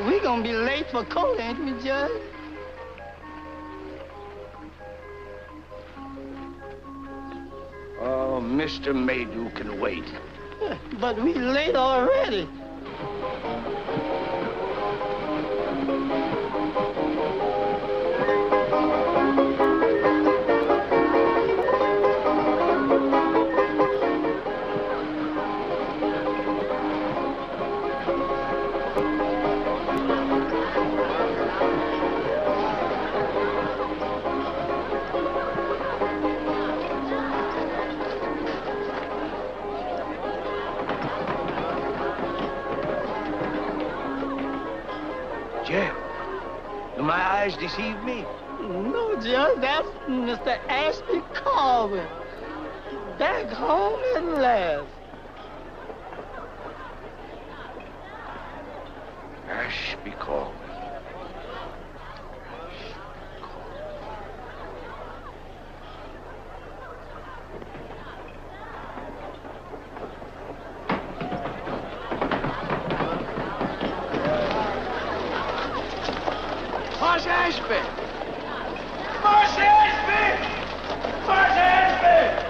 We gonna be late for court, ain't we, Judge? Oh, Mr. Maydew can wait. But we late already. Jeff, do my eyes deceive me? No, Judge, that's Mr. Ashby Colvin. Back home at last. Ashby Colvin. Marsh Ashby! Marsh Ashby! Marsh Ashby!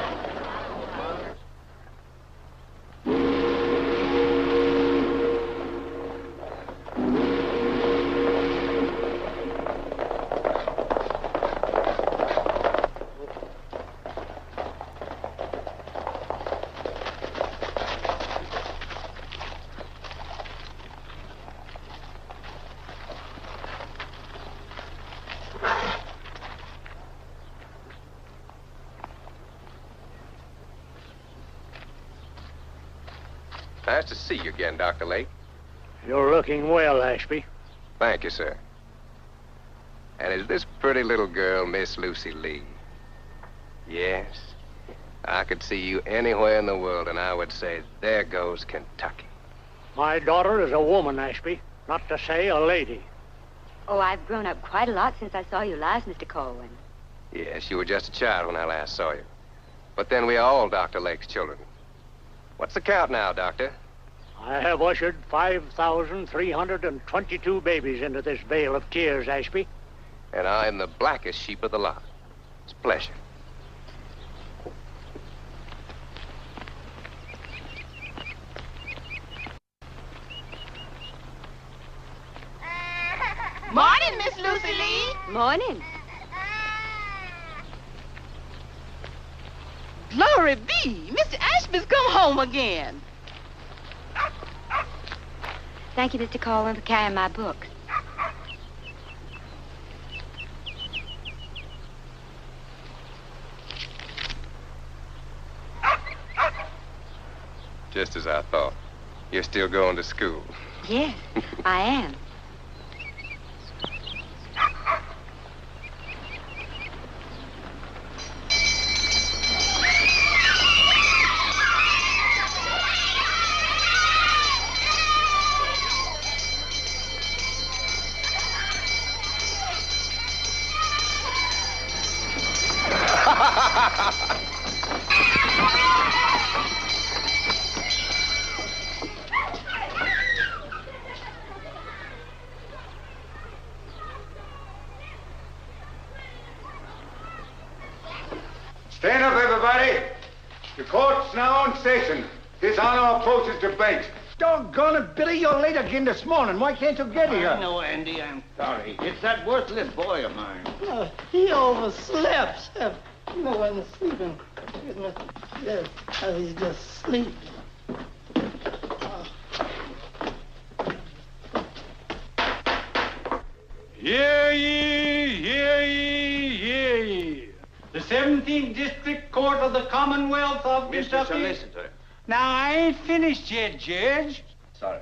Nice to see you again, Dr. Lake. You're looking well, Ashby. Thank you, sir. And is this pretty little girl Miss Lucy Lee? Yes. I could see you anywhere in the world, and I would say, there goes Kentucky. My daughter is a woman, Ashby, not to say a lady. Oh, I've grown up quite a lot since I saw you last, Mr. Colwyn. Yes, you were just a child when I last saw you. But then we are all Dr. Lake's children. What's the count now, Doctor? I have ushered 5,322 babies into this vale of tears, Ashby. And I am the blackest sheep of the lot. It's a pleasure. Morning, Miss Lucy Lee. Morning. Glory be. Mr. Ashby's come home again. Thank you, Mr. Colwyn, for carrying my books. Just as I thought. You're still going to school. Yes, I am. Stand up, everybody. The court's now in session. His Honor approaches the bench. Doggone it, Billy, you're late again this morning. Why can't you get here? No, Andy, I'm sorry. It's that worthless boy of mine. He overslept. You know, when he's sleeping. Yes, he's just sleeping. Hear ye, hear ye, hear ye. The 17th District Court of the Commonwealth of Mr. Kentucky. Solicitor. Now, I ain't finished yet, Judge. Sorry.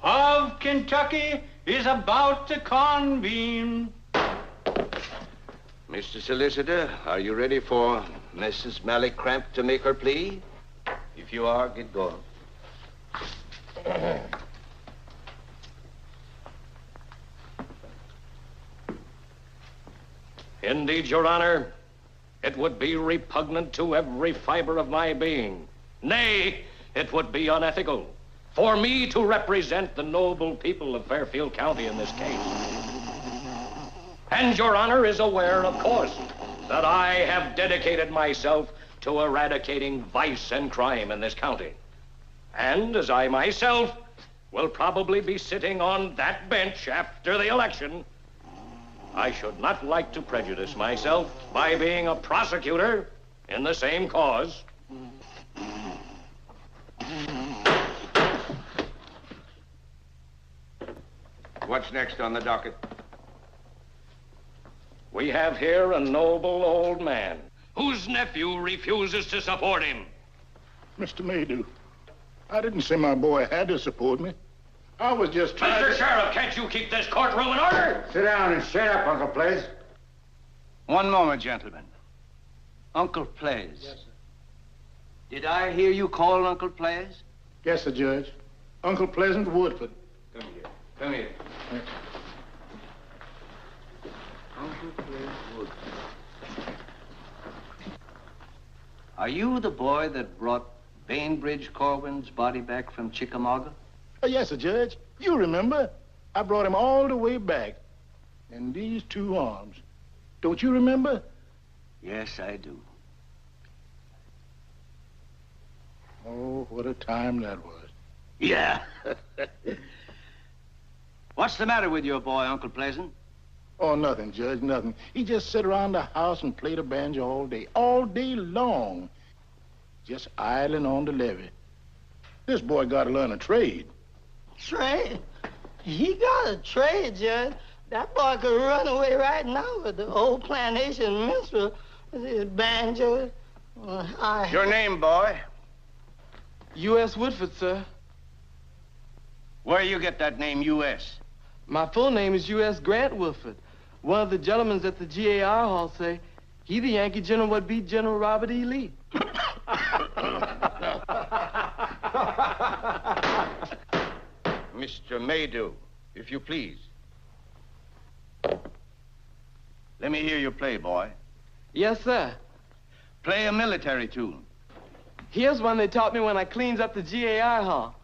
Of Kentucky is about to convene. Mr. Solicitor, are you ready for Mrs. Mallicramp to make her plea? If you are, get going. Indeed, Your Honor. It would be repugnant to every fiber of my being. Nay, it would be unethical for me to represent the noble people of Fairfield County in this case. And Your Honor is aware, of course, that I have dedicated myself to eradicating vice and crime in this county. And as I myself will probably be sitting on that bench after the election, I should not like to prejudice myself by being a prosecutor in the same cause. What's next on the docket? We have here a noble old man whose nephew refuses to support him. Mr. Maydew, I didn't say my boy had to support me. I was just trying Mr. Sheriff, can't you keep this courtroom in order? Sit down and shut up, Uncle Plays. One moment, gentlemen. Uncle Plays. Yes, sir. Did I hear you call Uncle Plays? Yes, sir, Judge. Uncle Pleasant Woodford. Come here. Come here. Uncle Plays Woodford. Are you the boy that brought Bainbridge Corwin's body back from Chickamauga? Oh, yes, sir, Judge. You remember. I brought him all the way back. And these two arms. Don't you remember? Yes, I do. Oh, what a time that was. Yeah. What's the matter with your boy, Uncle Pleasant? Oh, nothing, Judge, nothing. He just sit around the house and play the banjo all day long. Just idling on the levee. This boy got to learn a trade. Trade? He got a trade, Judge. That boy could run away right now with the old plantation minstrel with his banjo. Your name, boy? U.S. Woodford, sir. Where you get that name, U.S.? My full name is U.S. Grant Woodford. One of the gentlemen at the GAR Hall say he the Yankee general what beat General Robert E. Lee. Mr. Maydew, if you please. Let me hear you play, boy. Yes, sir. Play a military tune. Here's one they taught me when I cleans up the GAR Hall.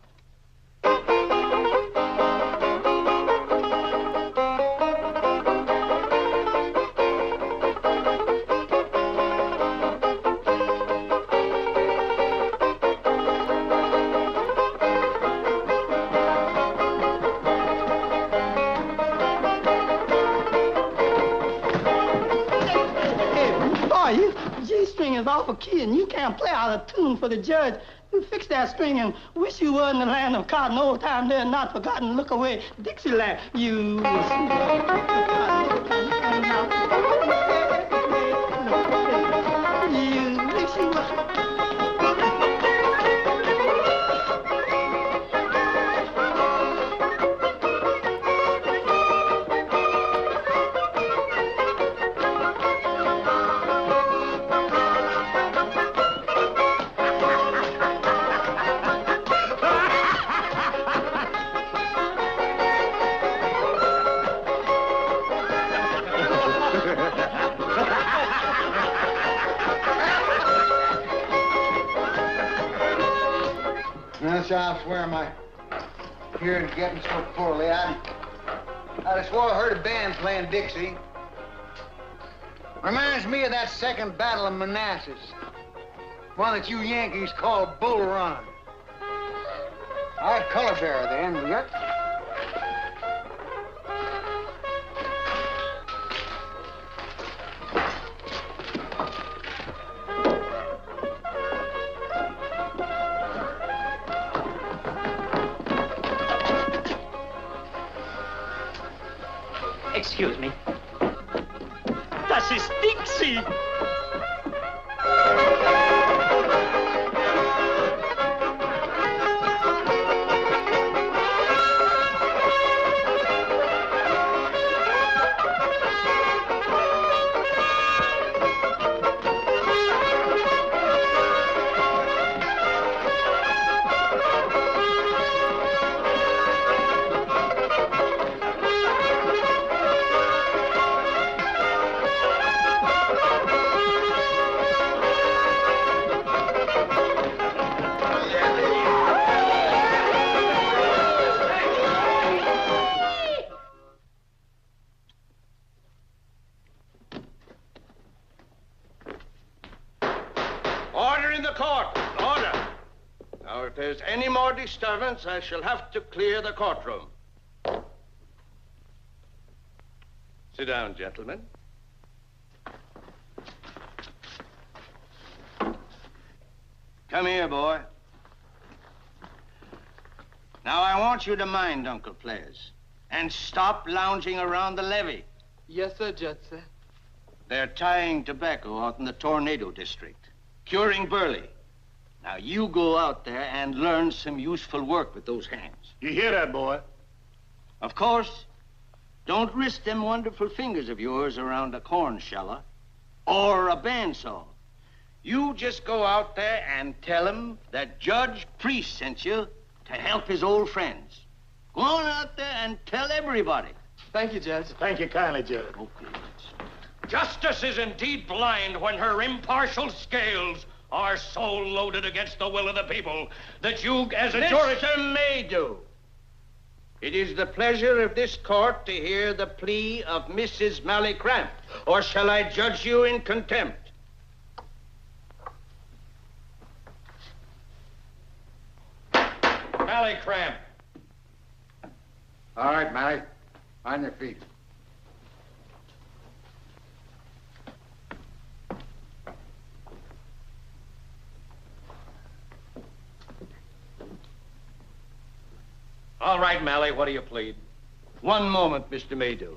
Is off a key and you can't play out a tune for the judge. You fix that string and wish you were in the land of cotton, old time there, not forgotten. Look away, Dixieland. You. I swear my hearing's getting so poorly. I swore I heard a band playing Dixie. Reminds me of that second battle of Manassas. One that you Yankees call Bull Run. I was color bearer then, yep. Excuse me. Das ist Dixie. in the court. Order. Now, if there's any more disturbance, I shall have to clear the courtroom. Sit down, gentlemen. Come here, boy. Now, I want you to mind Uncle Players and stop lounging around the levee. Yes, sir, Judge, sir. They're tying tobacco out in the Tornado District, curing burley. Now, you go out there and learn some useful work with those hands. You hear that, boy? Of course, don't risk them wonderful fingers of yours around a corn sheller or a bandsaw. You just go out there and tell them that Judge Priest sent you to help his old friends. Go on out there and tell everybody. Thank you, Judge. Thank you kindly, Judge. Okay. Justice is indeed blind when her impartial scales are so loaded against the will of the people that you, as a jury... Mr. Maydew, it is the pleasure of this court to hear the plea of Mrs. Mally Cramp, or shall I judge you in contempt? Mally Cramp. All right, Mally. On your feet. All right, Mally, what do you plead? One moment, Mr. Maydew.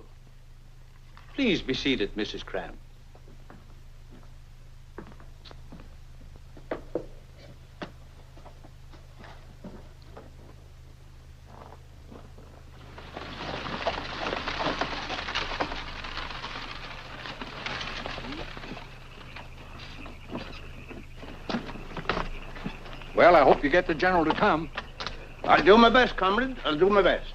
Please be seated, Mrs. Cramp. Well, I hope you get the general to come. I'll do my best, comrade. I'll do my best.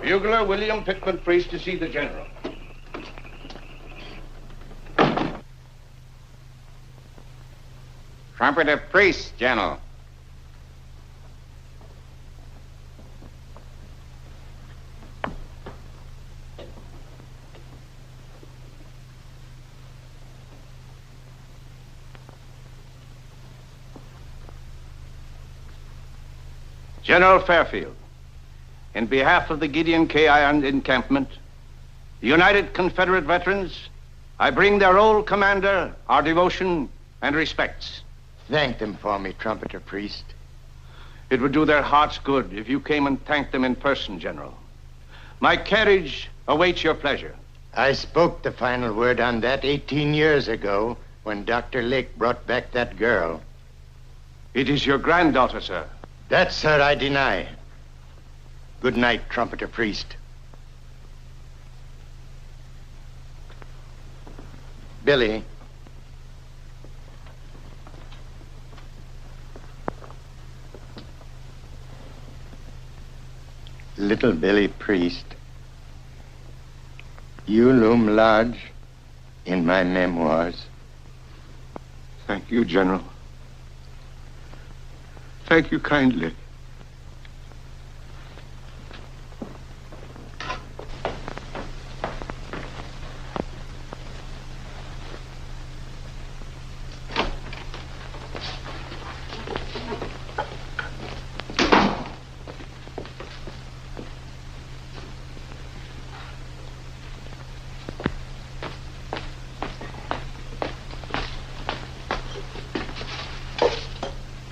Bugler William Pickman Priest to see the general. Trumpeter Priest, General. General Fairfield, in behalf of the Gideon K. Iron Encampment, the United Confederate Veterans, I bring their old commander our devotion and respects. Thank them for me, Trumpeter Priest. It would do their hearts good if you came and thanked them in person, General. My carriage awaits your pleasure. I spoke the final word on that 18 years ago when Dr. Lake brought back that girl. It is your granddaughter, sir. That, sir, I deny. Good night, Trumpeter Priest. Billy. Little Billy Priest, you loom large in my memoirs. Thank you, General. Thank you kindly.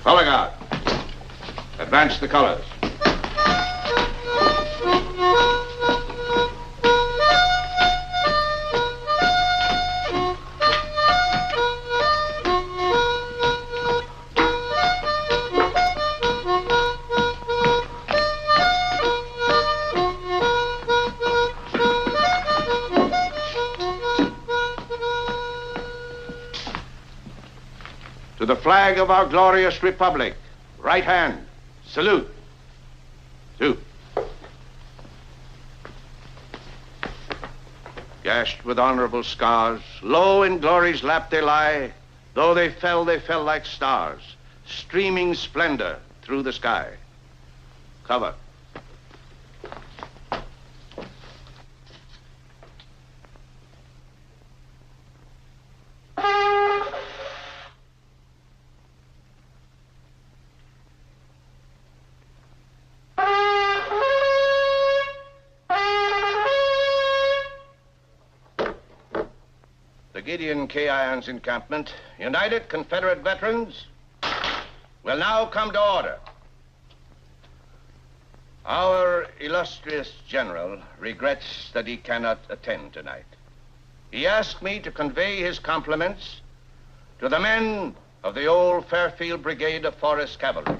Color guard. Advance the colors. To the flag of our glorious republic, right hand, salute. Two. Gashed with honorable scars, low in glory's lap they lie. Though they fell like stars, streaming splendor through the sky. Cover. Gideon K. Irons encampment, United Confederate veterans will now come to order. Our illustrious general regrets that he cannot attend tonight. He asked me to convey his compliments to the men of the old Fairfield Brigade of Forest Cavalry.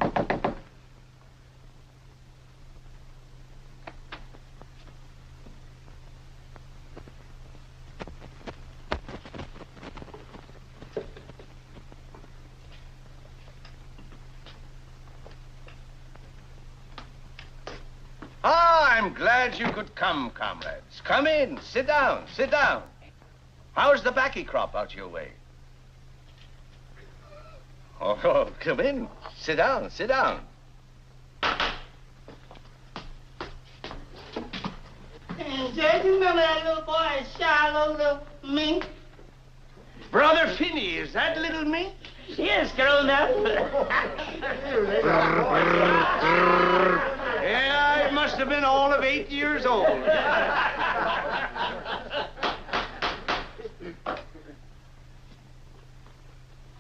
I'm glad you could come, comrades. Come in, sit down, sit down. How's the baccy crop out your way? Oh, come in, sit down, sit down. And Judge, you remember that little boy, Shiloh, little mink? Brother Finney, is that little me? Yes, grown up. Yeah, I must have been all of 8 years old.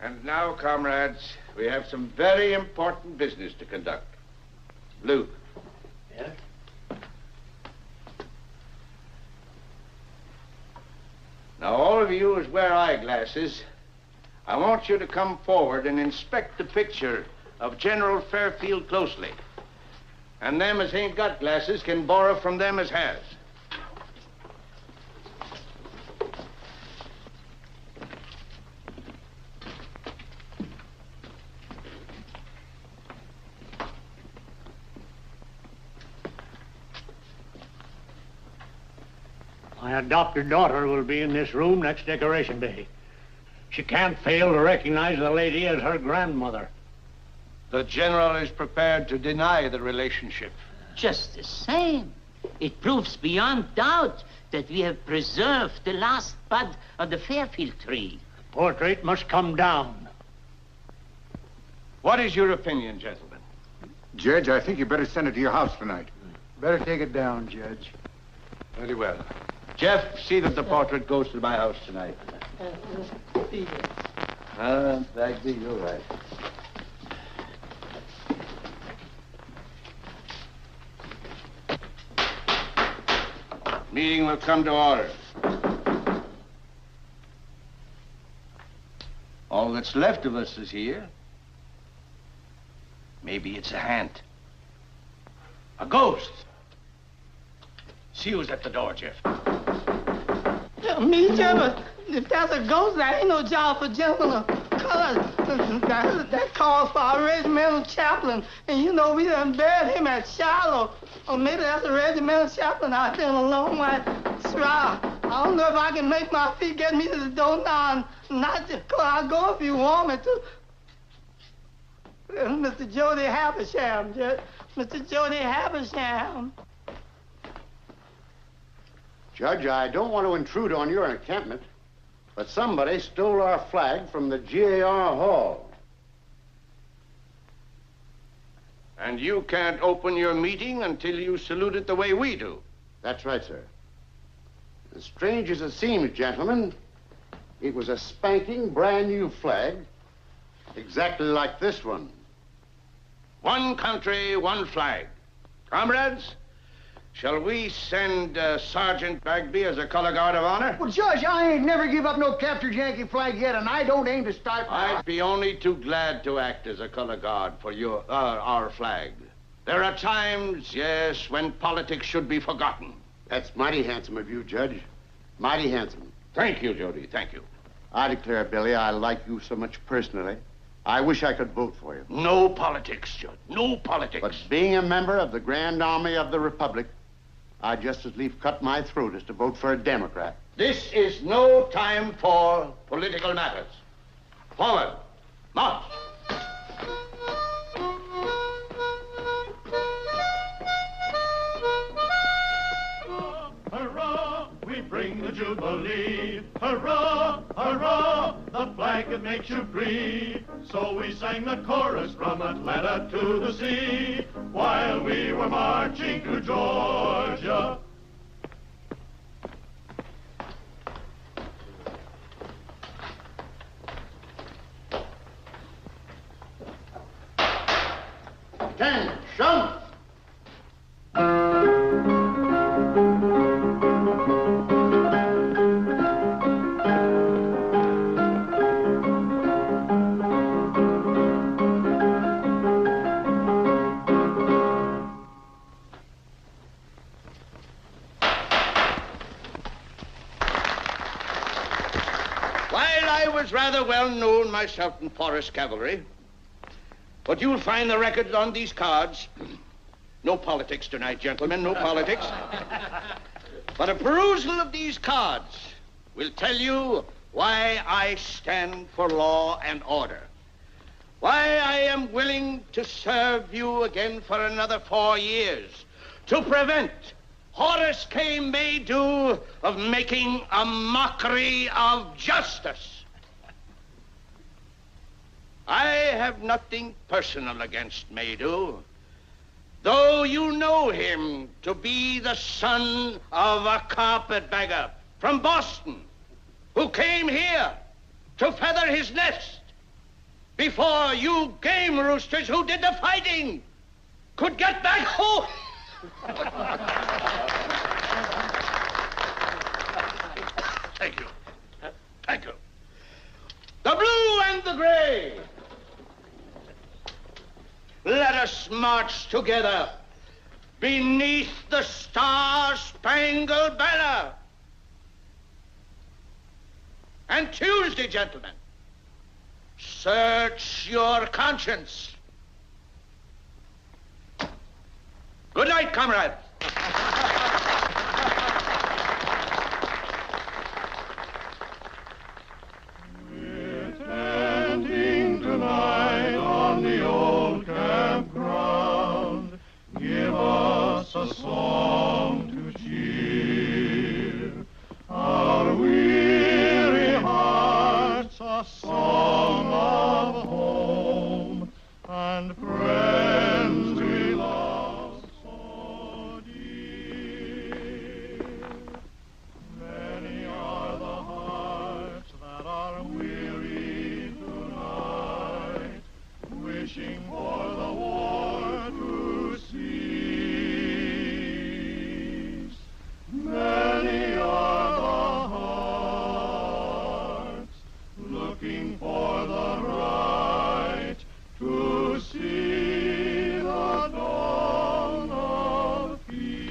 And now, comrades, we have some very important business to conduct. Luke. Yeah? Now, all of you as wear eyeglasses, I want you to come forward and inspect the picture of General Fairfield closely. And them as ain't got glasses can borrow from them as has. My adopted daughter will be in this room next Decoration Day. She can't fail to recognize the lady as her grandmother. The general is prepared to deny the relationship. Just the same. It proves beyond doubt that we have preserved the last bud of the Fairfield tree. The portrait must come down. What is your opinion, gentlemen? Judge, I think you better send it to your house tonight. Better take it down, Judge. Very well. Jeff, see that the portrait goes to my house tonight. Bagby, you're right. Meeting will come to order. All that's left of us is here. Maybe it's a haunt. A ghost. See who's at the door, Jeff. Me, Jeff, if that's a ghost, that ain't no job for gentlemen of color. That calls for a regimental chaplain. And you know, we done buried him at Shiloh. Or maybe that's a regimental chaplain out there in a long white shroud. I don't know if I can make my feet get me to the door now and not just I'll go if you want me to. Mr. Jody Habersham, Mr. Jody Habersham. Judge, I don't want to intrude on your encampment, but somebody stole our flag from the GAR Hall. And you can't open your meeting until you salute it the way we do. That's right, sir. As strange as it seems, gentlemen, it was a spanking brand new flag, exactly like this one. One country, one flag. Comrades, shall we send Sergeant Bagby as a color guard of honor? Well, Judge, I ain't never give up no captured Yankee flag yet, and I don't aim to start... I'd be only too glad to act as a color guard for our flag. There are times, yes, when politics should be forgotten. That's mighty handsome of you, Judge. Mighty handsome. Thank you, Jody, thank you. I declare, Billy, I like you so much personally. I wish I could vote for you. No politics, Judge, no politics. But being a member of the Grand Army of the Republic, I'd just as lief cut my throat as to vote for a Democrat. This is no time for political matters. Forward. March. Hurrah, we bring the Jubilee. Hurrah, hurrah, the flag that makes you free. So we sang the chorus from Atlanta to the sea while we were marching to Georgia. was rather well known myself in forest cavalry. But you'll find the records on these cards. No politics tonight, gentlemen, no politics. But a perusal of these cards will tell you why I stand for law and order. Why I am willing to serve you again for another 4 years to prevent Horace K. Maydew of making a mockery of justice. I have nothing personal against Maydew, though you know him to be the son of a carpetbagger from Boston who came here to feather his nest before you game roosters who did the fighting could get back home. Thank you. Thank you. The blue and the gray. Let us march together beneath the star-spangled banner. And Tuesday, gentlemen, search your conscience. Good night, comrades. We're standing tonight on the old campground. Give us a song to cheer our weary hearts, a song of home and friends we love so dear. Many are the hearts that are weary tonight, wishing for the war to cease. Many are the hearts looking for the right to see the dawn of peace.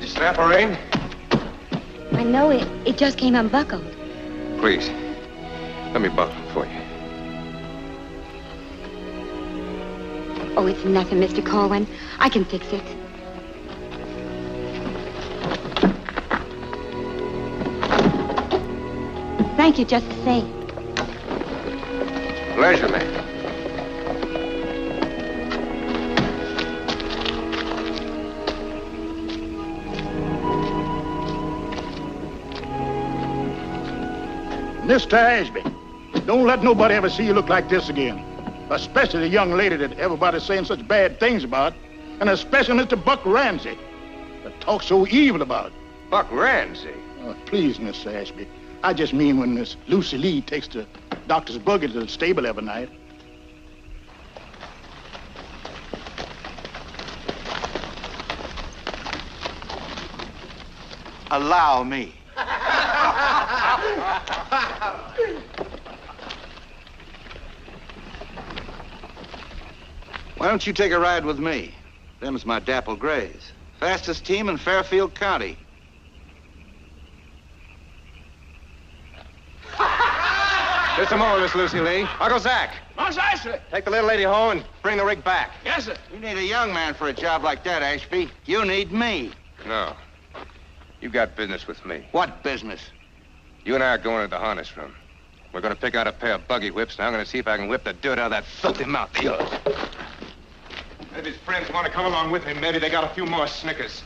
Snap a ring? I know it. It just came unbuckled. Please, let me buckle it for you. Oh, it's nothing, Mr. Corwin. I can fix it. Thank you just the same. Pleasure, man. Mr. Ashby, don't let nobody ever see you look like this again. Especially the young lady that everybody's saying such bad things about. And especially Mr. Buck Ramsey, that talks so evil about. Buck Ramsey? Oh, please, Mr. Ashby. I just mean when Miss Lucy Lee takes the doctor's buggy to the stable every night. Allow me. Why don't you take a ride with me? Them's my dapple grays. Fastest team in Fairfield County. Just a moment, Miss Lucy Lee. Uncle Zach, Most Ashley. take the little lady home and bring the rig back. Yes, sir. You need a young man for a job like that, Ashby. You need me. No. You got business with me. What business? You and I are going to the harness room. We're going to pick out a pair of buggy whips, and I'm going to see if I can whip the dirt out of that filthy mouth of yours. If his friends want to come along with him, maybe they got a few more Snickers.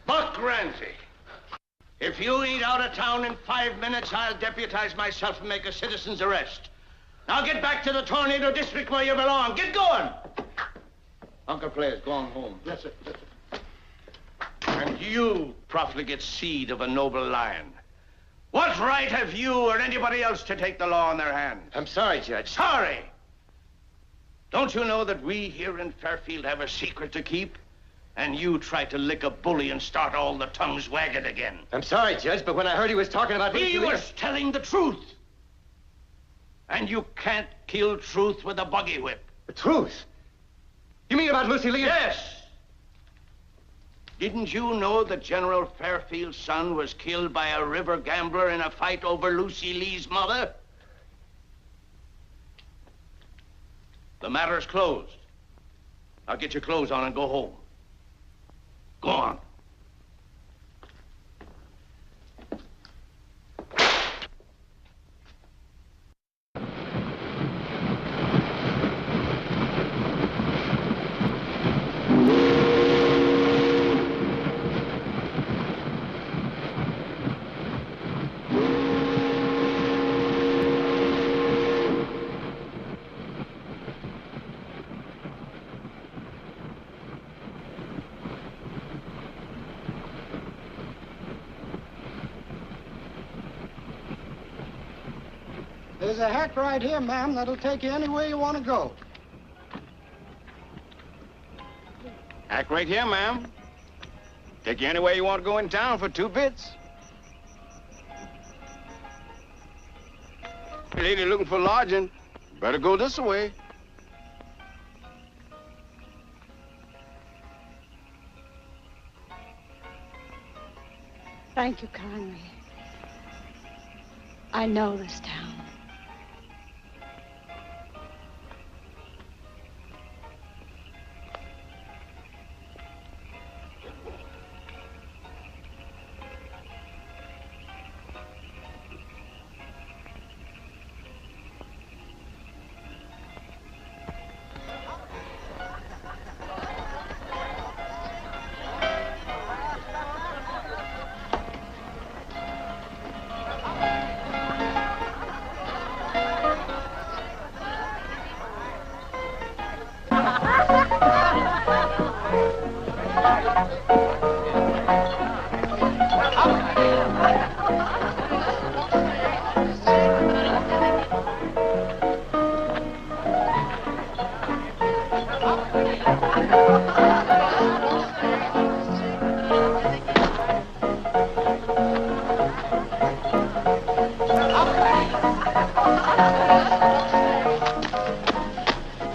Buck Ramsey. If you ain't out of town in 5 minutes, I'll deputize myself and make a citizen's arrest. Now get back to the Tornado District where you belong. Get going. Uncle Player's gone home. Yes, sir. Yes, sir. And you, profligate seed of a noble lion. What right have you or anybody else to take the law in their hands? I'm sorry, Judge. Sorry? Don't you know that we here in Fairfield have a secret to keep? And you try to lick a bully and start all the tongues wagging again. I'm sorry, Judge, but when I heard he was talking about... He was telling the truth. And you can't kill truth with a buggy whip. The truth? You mean about Lucy Lee? Yes. Didn't you know that General Fairfield's son was killed by a river gambler in a fight over Lucy Lee's mother? The matter's closed. Now get your clothes on and go home. Go on. There's a hack right here, ma'am, that'll take you anywhere you want to go. Hack right here, ma'am. Take you anywhere you want to go in town for 2 bits. Lady looking for lodging, better go this way. Thank you kindly. I know this town.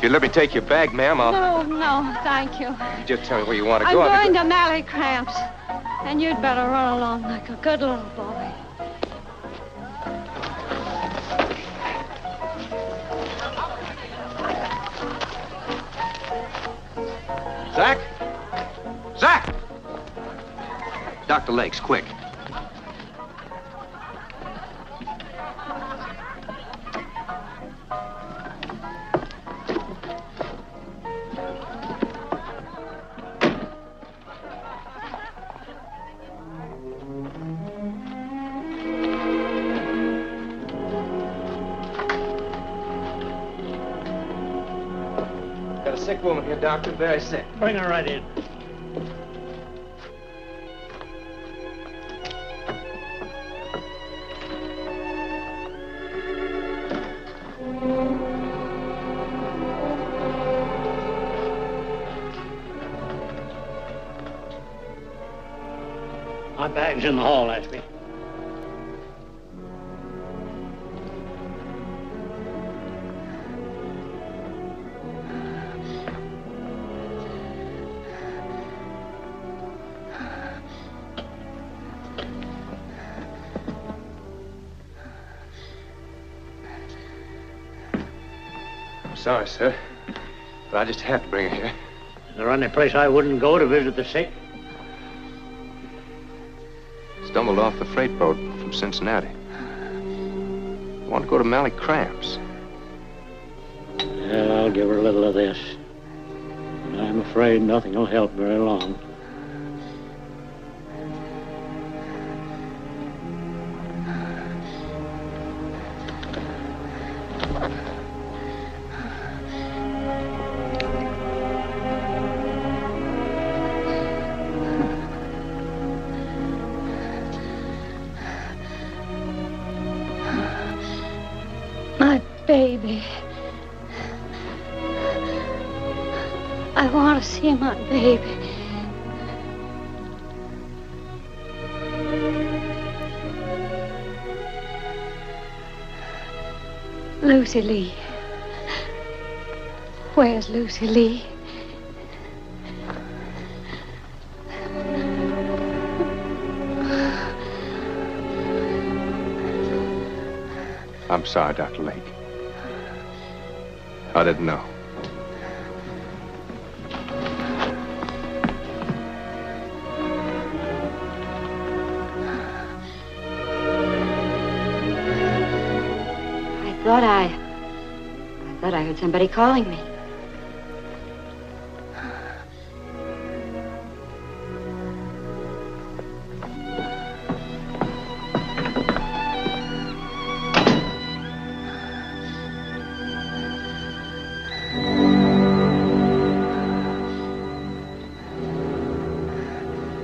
If you let me take your bag, ma'am, I'll... No, thank you. You just tell me where you want to I'm go. going to Mally Cramps. And you'd better run along like a good little boy. Dr. Lakes, quick. Got a sick woman here, Doctor. Very sick. Bring her right in. My bag's in the hall, Ashby. I'm sorry, sir, but I just have to bring her here. Is there any place I wouldn't go to visit the sick? Stumbled off the freight boat from Cincinnati. Want to go to Mally Cramps. Well, I'll give her a little of this. But I'm afraid nothing will help very long. My baby. I want to see my baby. Lucy Lee. Where's Lucy Lee? I'm sorry, Dr. Lake. I didn't know. I thought I heard somebody calling me.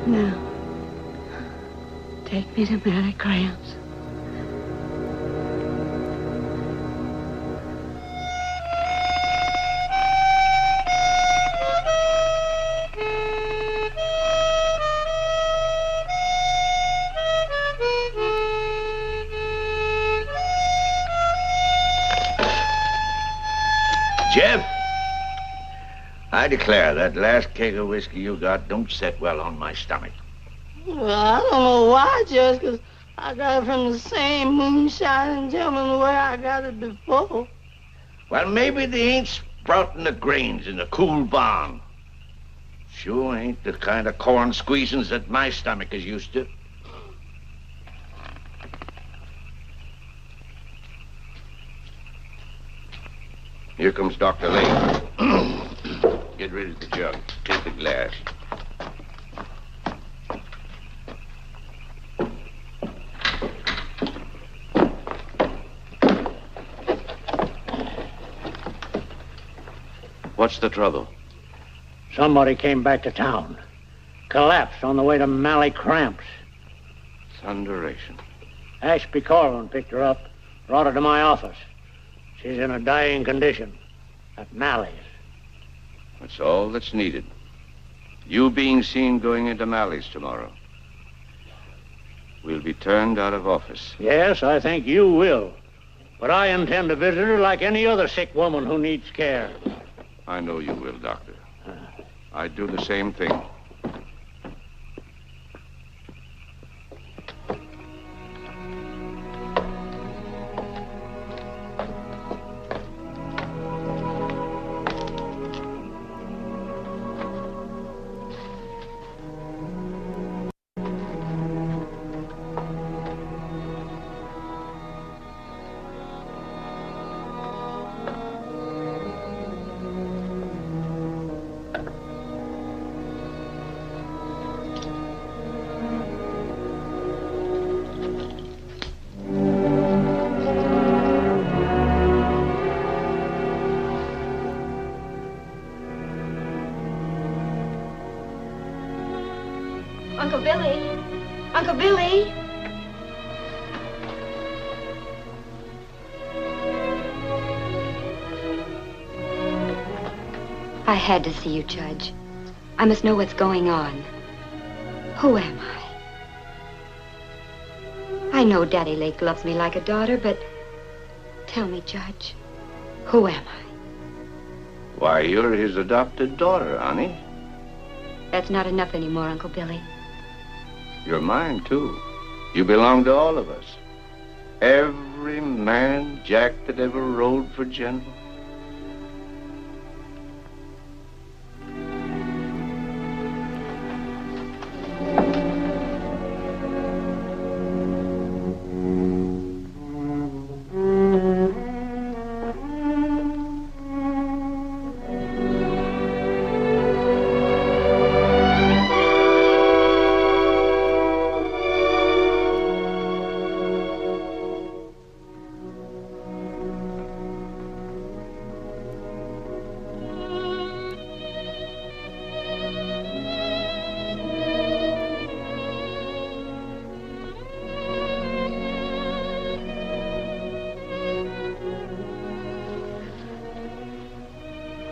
Now, take me to Mary Cramps. Jeff, I declare that last keg of whiskey you got don't set well on my stomach. Well, I don't know why, Judge, 'cause I got it from the same moonshining gentleman where I got it before. Well, maybe they ain't sprouting the grains in the cool barn. Sure ain't the kind of corn squeezings that my stomach is used to. Here comes Dr. Lake. Get rid of the jug. Take the glass. What's the trouble? Somebody came back to town. Collapsed on the way to Mally Cramps. Thunderation. Ashby Corwin picked her up, brought her to my office. She's in a dying condition at Mally's. That's all that's needed. You being seen going into Mally's tomorrow. We'll be turned out of office. Yes, I think you will. But I intend to visit her like any other sick woman who needs care. I know you will, Doctor. I'd do the same thing. Billy. I had to see you, Judge. I must know what's going on. Who am I? I know Daddy Lake loves me like a daughter, but tell me, Judge, who am I? Why, you're his adopted daughter, honey. That's not enough anymore, Uncle Billy. You're mine, too. You belong to all of us. Every man Jack that ever rode for General.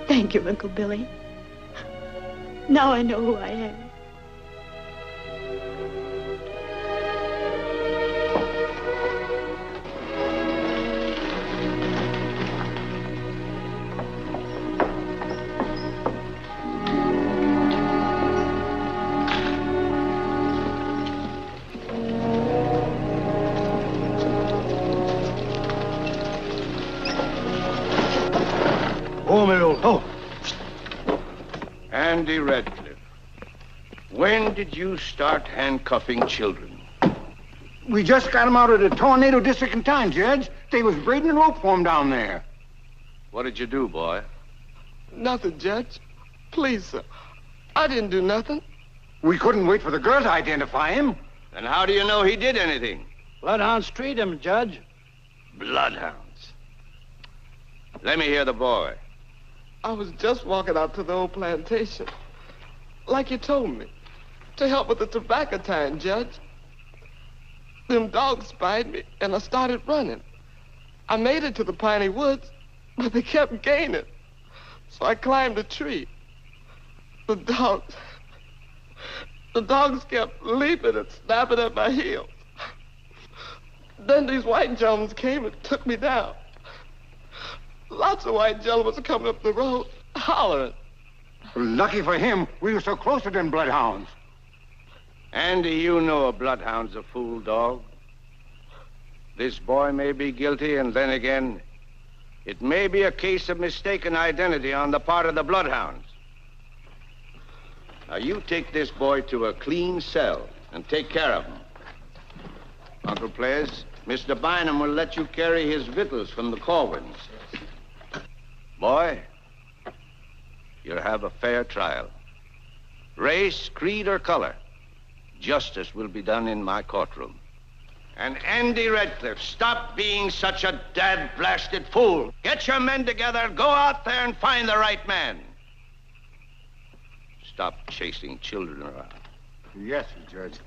Thank you, Uncle Billy. Now I know who I am. Andy Redcliffe, when did you start handcuffing children? We just got them out of the tornado district in time, Judge. They was braiding a rope for 'em down there. What did you do, boy? Nothing, Judge. Please, sir. I didn't do nothing. We couldn't wait for the girl to identify him. Then how do you know he did anything? Bloodhounds treat him, Judge. Bloodhounds. Let me hear the boy. I was just walking out to the old plantation, like you told me, to help with the tobacco time, Judge. Them dogs spied me, and I started running. I made it to the piney woods, but they kept gaining. So I climbed a tree. The dogs kept leaping and snapping at my heels. Then these white gentlemen came and took me down. Lots of white gentlemen coming up the road, hollering. Lucky for him, we were so close to them bloodhounds. Andy, you know a bloodhound's a fool dog. This boy may be guilty, and then again, it may be a case of mistaken identity on the part of the bloodhounds. Now, you take this boy to a clean cell and take care of him. Uncle Ples, Mr. Bynum will let you carry his victuals from the Corwins. Boy, you'll have a fair trial. Race, creed, or color, justice will be done in my courtroom. And Andy Redcliffe, stop being such a dad-blasted fool. Get your men together, go out there and find the right man. Stop chasing children around. Yes, Judge.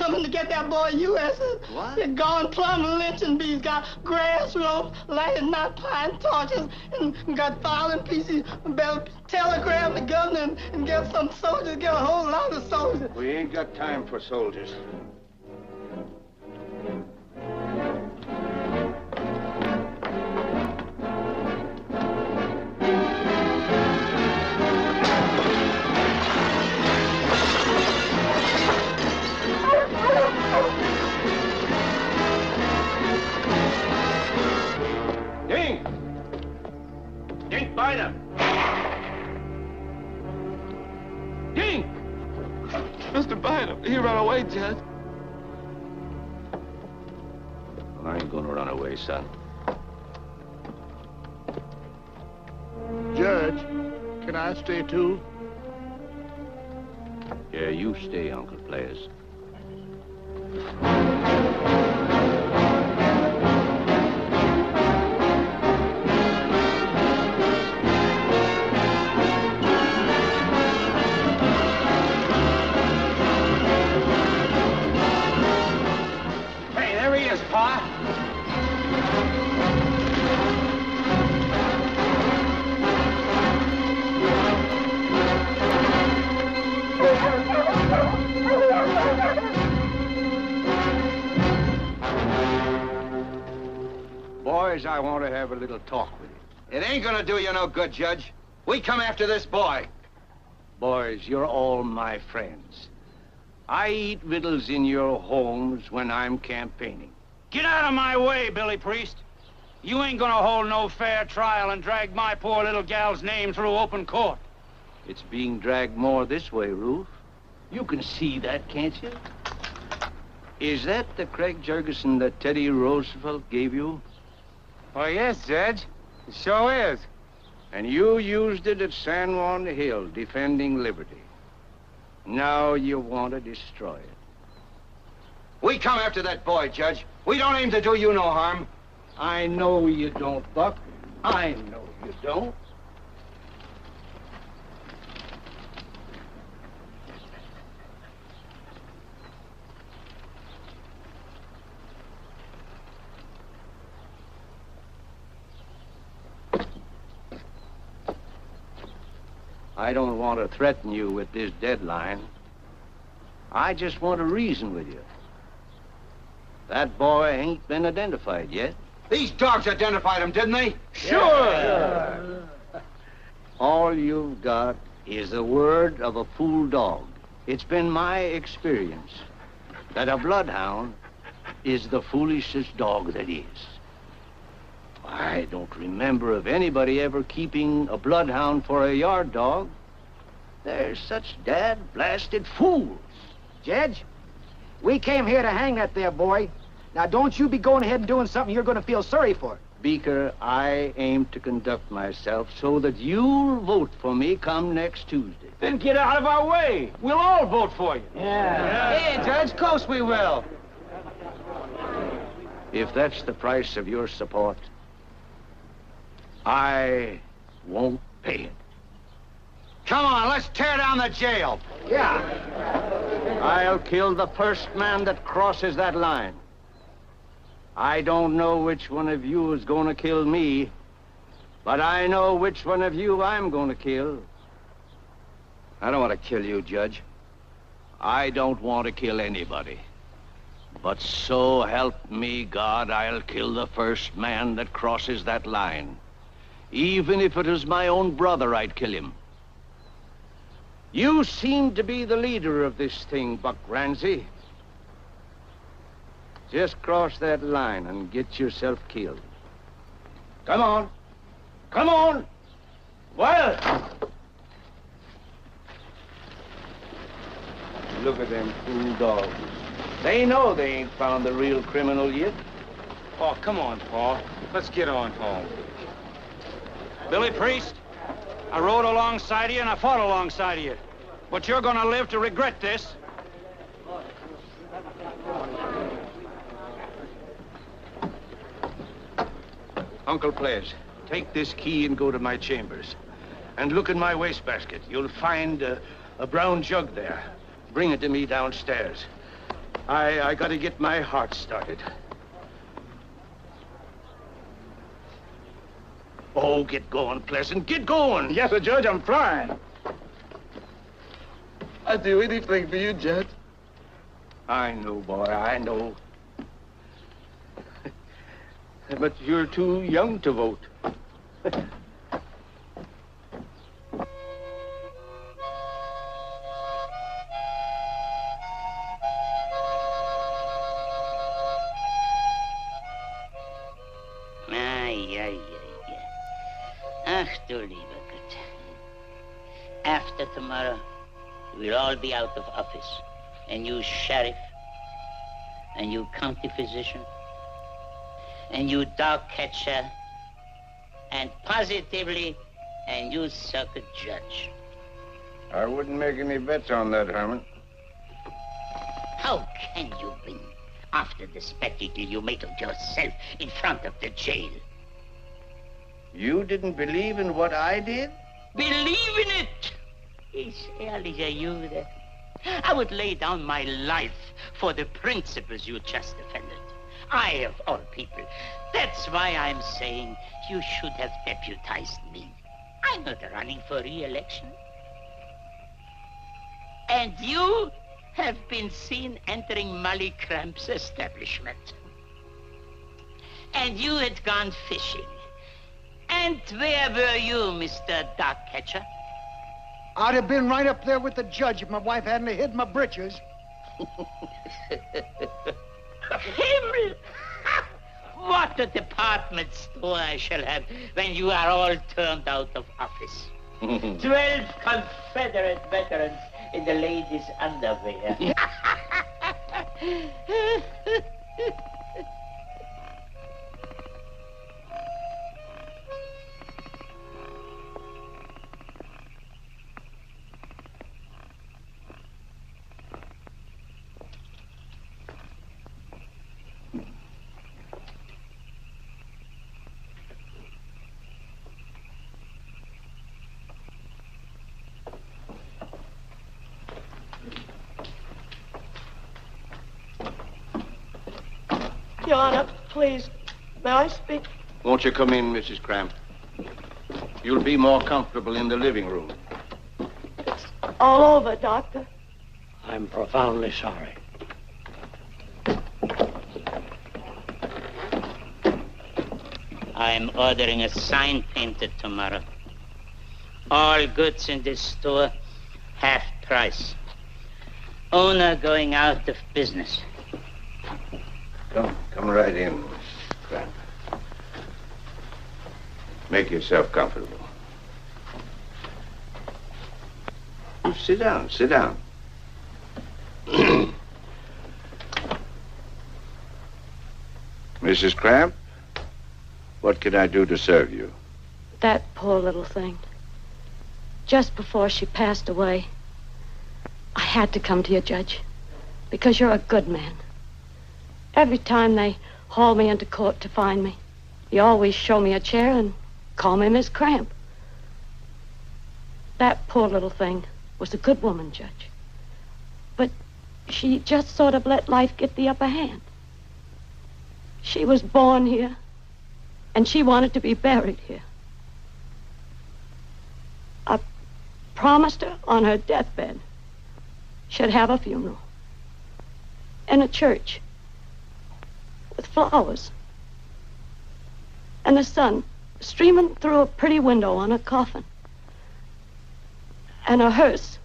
coming to get that boy U.S. What? They're gone plumb lynching bees, got grass ropes, lighted not pine torches, and got fowling pieces. Better telegram the governor and get some soldiers, get a whole lot of soldiers. We ain't got time for soldiers. Dink! Dink, bite him! Dink! Mr. Bynum, he ran away, Judge. Well, I ain't gonna run away, son. Judge, can I stay too? Yeah, you stay, Uncle Players. Hey, there he is, Pa. Boys, I want to have a little talk with you. It ain't gonna do you no good, Judge. We come after this boy. Boys, you're all my friends. I eat victuals in your homes when I'm campaigning. Get out of my way, Billy Priest. You ain't gonna hold no fair trial and drag my poor little gal's name through open court. It's being dragged more this way, Ruth. You can see that, can't you? Is that the Craig Jurgensen that Teddy Roosevelt gave you? Oh, yes, Judge. It sure is. And you used it at San Juan Hill, defending liberty. Now you want to destroy it. We come after that boy, Judge. We don't aim to do you no harm. I know you don't, Buck. I know you don't. I don't want to threaten you with this deadline. I just want to reason with you. That boy ain't been identified yet. These dogs identified him, didn't they? Sure. All you've got is the word of a fool dog. It's been my experience that a bloodhound is the foolishest dog that is. I don't remember of anybody ever keeping a bloodhound for a yard dog. They're such dad-blasted fools. Judge, we came here to hang that there boy. Now, don't you be going ahead and doing something you're going to feel sorry for. Beaker, I aim to conduct myself so that you'll vote for me come next Tuesday. Then get out of our way. We'll all vote for you. Hey, Judge, of course we will. If that's the price of your support, I won't pay it. Come on, let's tear down the jail. Yeah. I'll kill the first man that crosses that line. I don't know which one of you is going to kill me, but I know which one of you I'm going to kill. I don't want to kill you, Judge. I don't want to kill anybody. But so help me God, I'll kill the first man that crosses that line. Even if it was my own brother, I'd kill him. You seem to be the leader of this thing, Buck Ramsey. Just cross that line and get yourself killed. Come on. Come on. Well. Look at them fool dogs. They know they ain't found the real criminal yet. Oh, come on, Paul. Let's get on home. Billy Priest, I rode alongside of you and I fought alongside of you. But you're gonna live to regret this. Uncle Ples, take this key and go to my chambers. And look in my wastebasket. You'll find a brown jug there. Bring it to me downstairs. I gotta get my heart started. Oh, get going, Pleasant. Get going. Yes, sir, Judge, I'm flying. I'd do anything for you, Judge. I know, boy, I know. But you're too young to vote. Ach, du lieber Gott. After tomorrow, we'll all be out of office. And you sheriff, and you county physician, and you dog catcher, and positively, and you circuit judge. I wouldn't make any bets on that, Herman. How can you win after the spectacle you made of yourself in front of the jail? You didn't believe in what I did? Believe in it! Ehrlicher Jude. I would lay down my life for the principles you just defended. I, of all people. That's why I'm saying you should have deputized me. I'm not running for re-election. And you have been seen entering Molly Cramp's establishment. And you had gone fishing. And where were you, Mr. Dog Catcher? I'd have been right up there with the judge if my wife hadn't hid my britches. Himmel! What a department store I shall have when you are all turned out of office. 12 Confederate veterans in the ladies' underwear. Your Honor, please, may I speak? Won't you come in, Mrs. Cramp? You'll be more comfortable in the living room. It's all over, Doctor. I'm profoundly sorry. I'm ordering a sign painted tomorrow. All goods in this store, half price. Owner going out of business. Come right in, Mrs. Cramp. Make yourself comfortable. Sit down, sit down. Mrs. Cramp, what can I do to serve you? That poor little thing. Just before she passed away, I had to come to you, Judge, because you're a good man. Every time they haul me into court to find me, you always show me a chair and call me Miss Cramp. That poor little thing was a good woman, Judge. But she just sort of let life get the upper hand. She was born here, and she wanted to be buried here. I promised her on her deathbed she'd have a funeral in a church with flowers and the sun streaming through a pretty window on her coffin and a hearse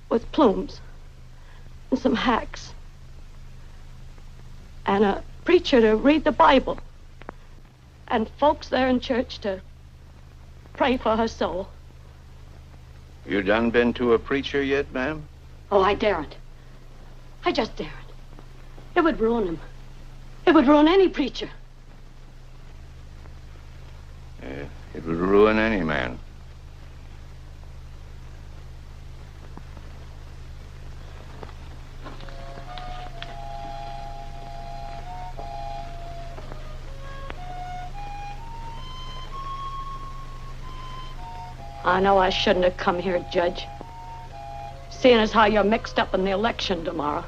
with plumes and some hacks and a preacher to read the Bible and folks there in church to pray for her soul. You done been to a preacher yet, ma'am? Oh, I daren't. I just daren't. It would ruin him. It would ruin any preacher. It would ruin any man. I know I shouldn't have come here, Judge. Seeing as how you're mixed up in the election tomorrow.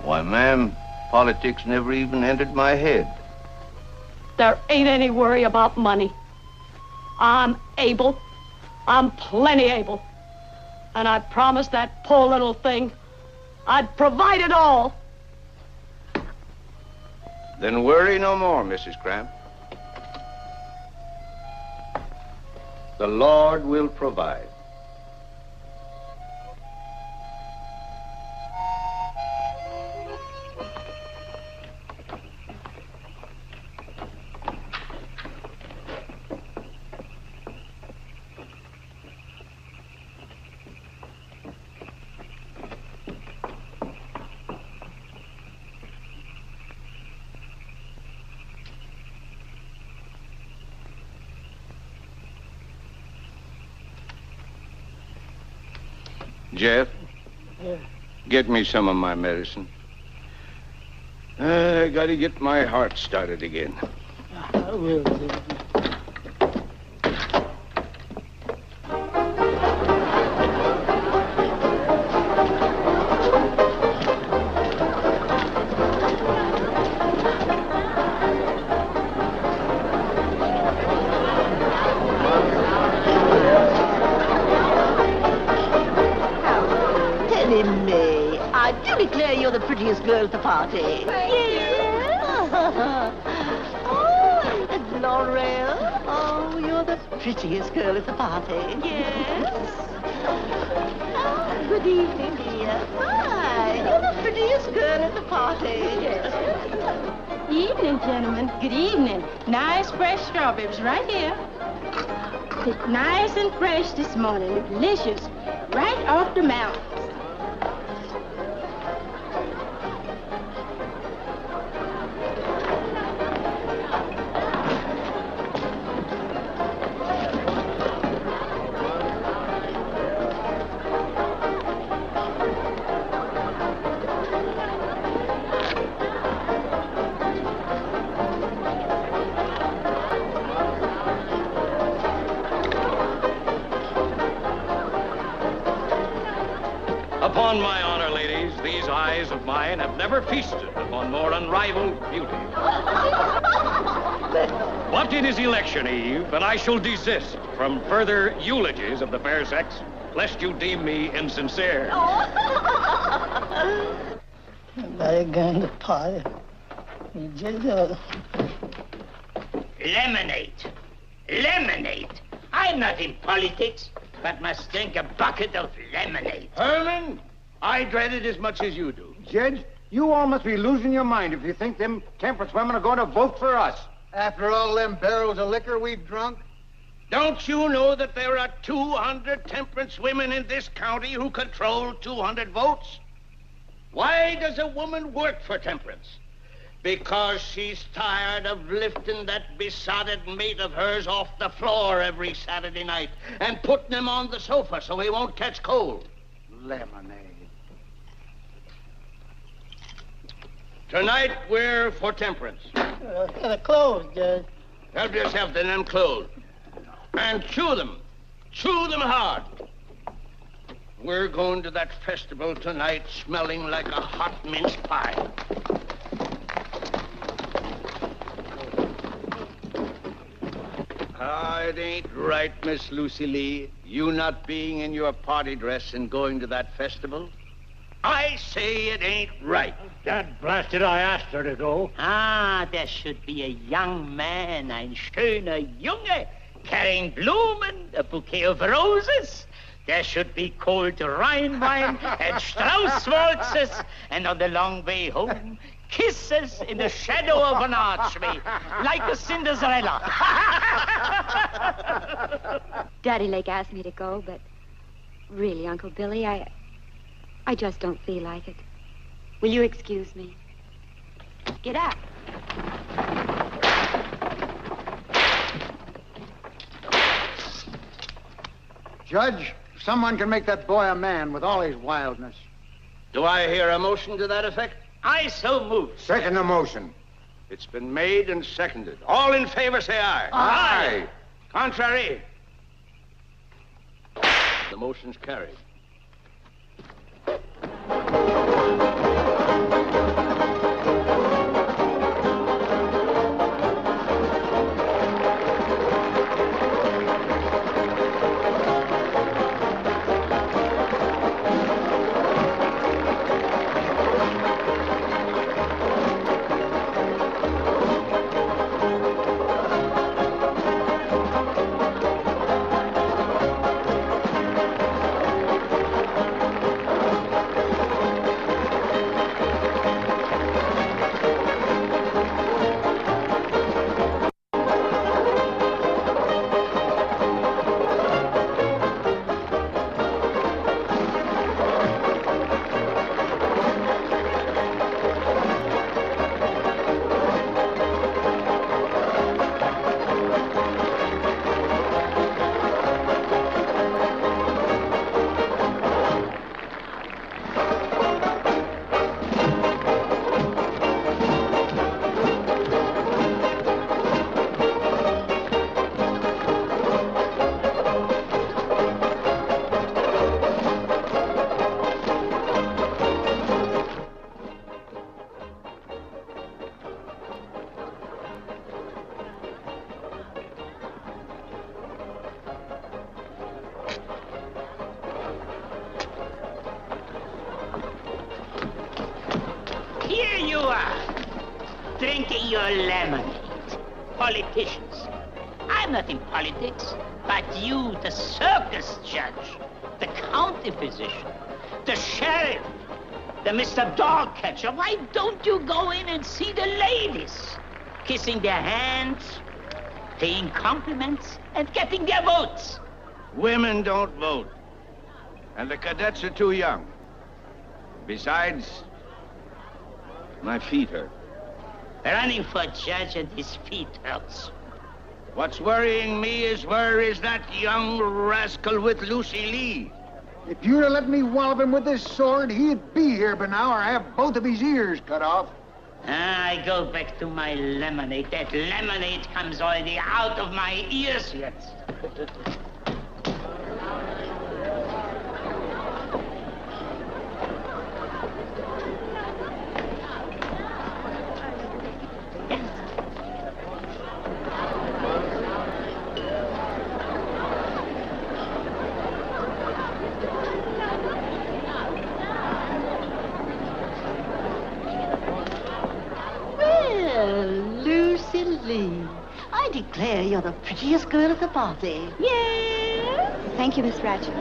Why, ma'am, politics never even entered my head. There ain't any worry about money. I'm able. I'm plenty able. And I promised that poor little thing I'd provide it all. Then worry no more, Mrs. Cramp. The Lord will provide. Jeff, get me some of my medicine. I gotta get my heart started again. I will, Judge. You're the prettiest girl at the party. Yes. Oh, Laurel. Oh, you're the prettiest girl at the party. Yes. Oh, good evening, dear. Hi. You're the prettiest girl at the party. Yes. Evening, gentlemen. Good evening. Nice fresh strawberries right here. It's nice and fresh this morning. Delicious. Right off the mountain. Upon my honor, ladies, these eyes of mine have never feasted upon more unrivaled beauty. But it is election eve, and I shall desist from further eulogies of the fair sex, lest you deem me insincere. Everybody going to party. You just Lemonade. Lemonade. I'm not in politics, but must drink a bucket of lemonade. Herman, I dread it as much as you do. Judge, you all must be losing your mind if you think them temperance women are going to vote for us. After all them barrels of liquor we've drunk? Don't you know that there are 200 temperance women in this county who control 200 votes? Why does a woman work for temperance? Because she's tired of lifting that besotted mate of hers off the floor every Saturday night and putting him on the sofa so he won't catch cold. Lemonade. Tonight, we're for temperance. Gotta close, Judge. Help yourself to them clothes. And chew them. Chew them hard. We're going to that festival tonight smelling like a hot mince pie. It ain't right, Miss Lucy Lee, you not being in your party dress and going to that festival. I say it ain't right. Dad blasted, I asked her to go. Ah, there should be a young man, ein schöner Junge, carrying Blumen, a bouquet of roses. There should be cold Rhine wine and Strauss waltzes, and on the long way home, kisses in the shadow of an archway, like a Cinderella. Daddy Lake asked me to go, but really, Uncle Billy, I just don't feel like it. Will you excuse me? Get up. Judge, someone can make that boy a man with all his wildness. Do I hear a motion to that effect? I so move. Second the motion. It's been made and seconded. All in favor, say aye. Aye. Contrary? The motion's carried. drinking your lemonade. Politicians. I'm not in politics, but you, the circus judge, the county physician, the sheriff, the Mr. Dog Catcher, why don't you go in and see the ladies? Kissing their hands, paying compliments, and getting their votes. Women don't vote. And the cadets are too young. Besides, my feet hurt. Running for judge and his feet hurts. What's worrying me is where is that young rascal with Lucy Lee? If you'd have let me wallop him with this sword, he'd be here by now or have both of his ears cut off. I go back to my lemonade. That lemonade comes already out of my ears yet. I declare you're the prettiest girl at the party. Yes. Thank you, Miss Ratchet.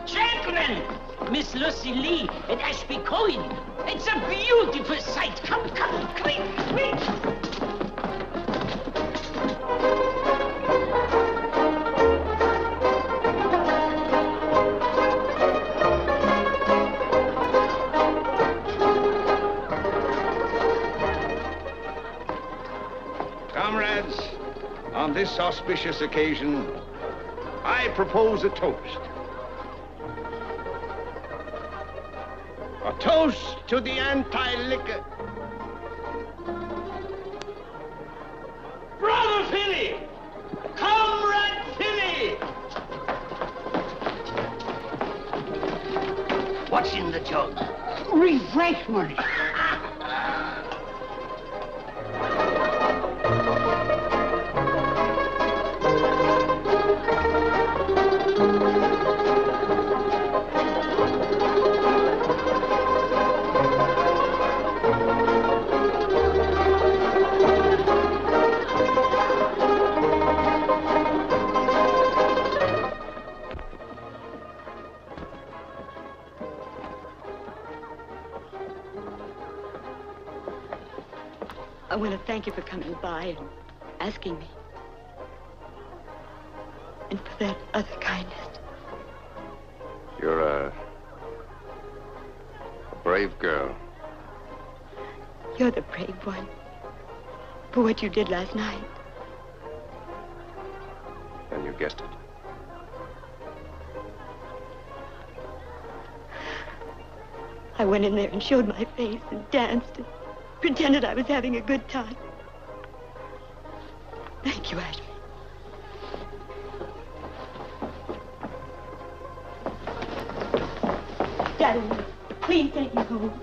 Gentlemen, Miss Lucy Lee and Ashby Cohen. It's a beautiful sight. Come, quick. Comrades, on this auspicious occasion, I propose a toast. A toast to the anti-liquor. Brother Finney! Comrade Finney! What's in the jug? Refreshment. I want to thank you for coming by and asking me. And for that other kindness. You're a brave girl. You're the brave one. For what you did last night. And you guessed it. I went in there and showed my face and danced and pretended I was having a good time. Thank you, Ashby. Daddy, please take me home.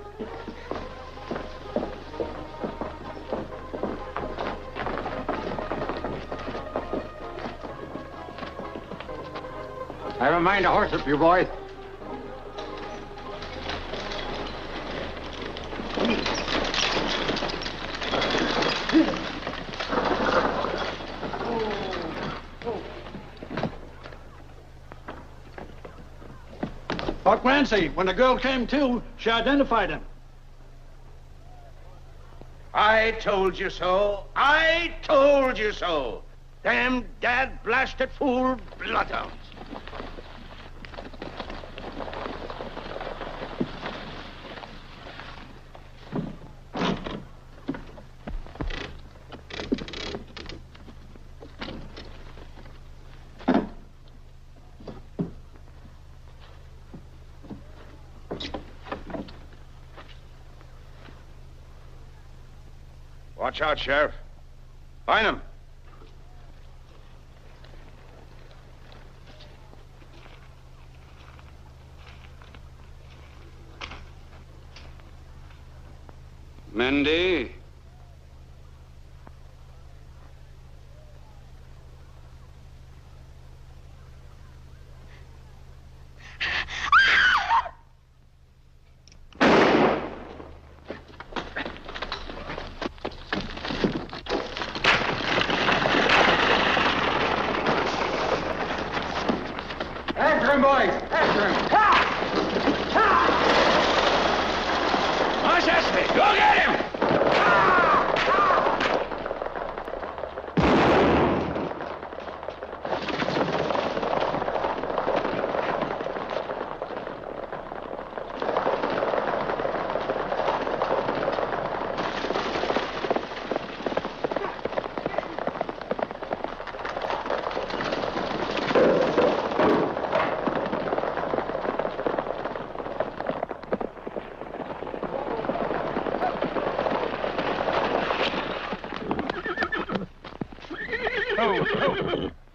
I have a mind to horse up you, boy. Buck Rancy, when the girl came to, she identified him. I told you so. I told you so. Damn dad-blasted fool bloodhounds. Watch out, Sheriff. Find him. Mendy? boys. After him. Moshesky, go get him!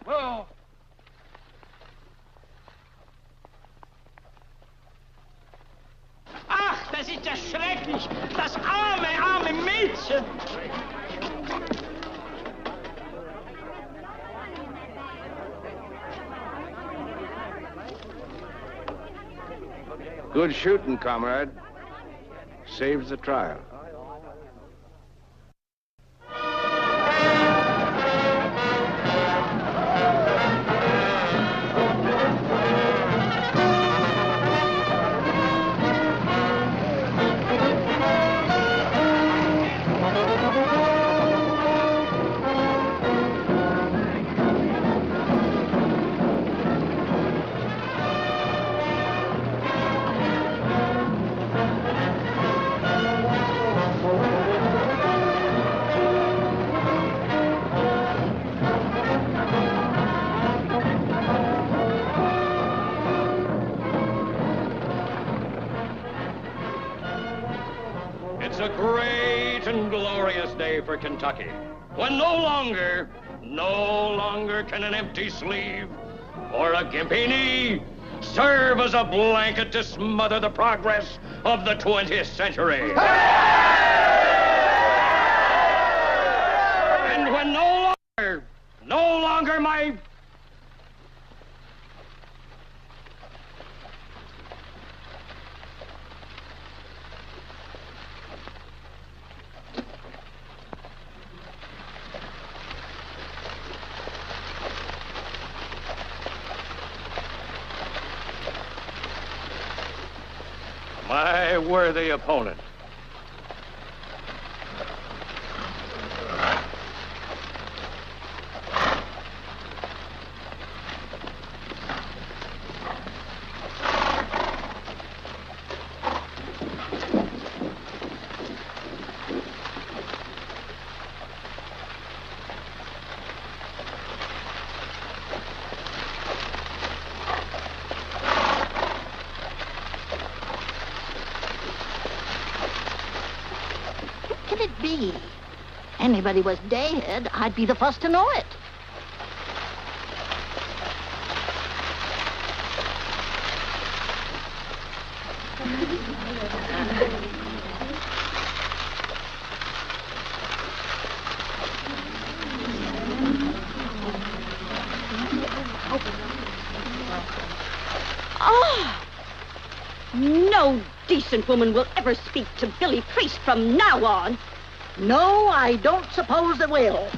Whoa. Ach, das ist ja schrecklich. Das arme Mädchen. Good shooting, comrade. Saves the trial. It's a great and glorious day for Kentucky, when no longer can an empty sleeve or a gimpy knee serve as a blanket to smother the progress of the 20th century. And when no longer my... my worthy opponent. Can it be? Anybody was dead, I'd be the first to know it. Oh! No decent woman will ever speak to Billy Priest from now on. No, I don't suppose it will.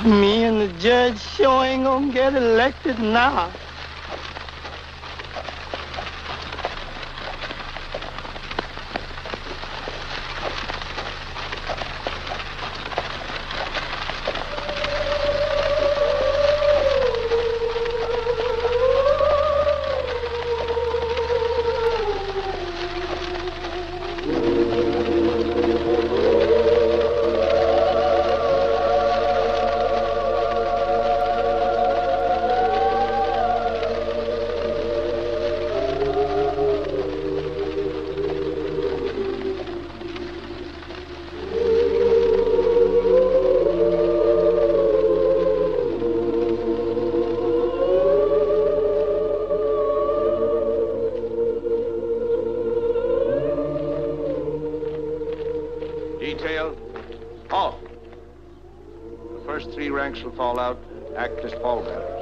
Me and the judge sure ain't gonna get elected now. Detail, off. The first 3 ranks will fall out, act as pallbearers.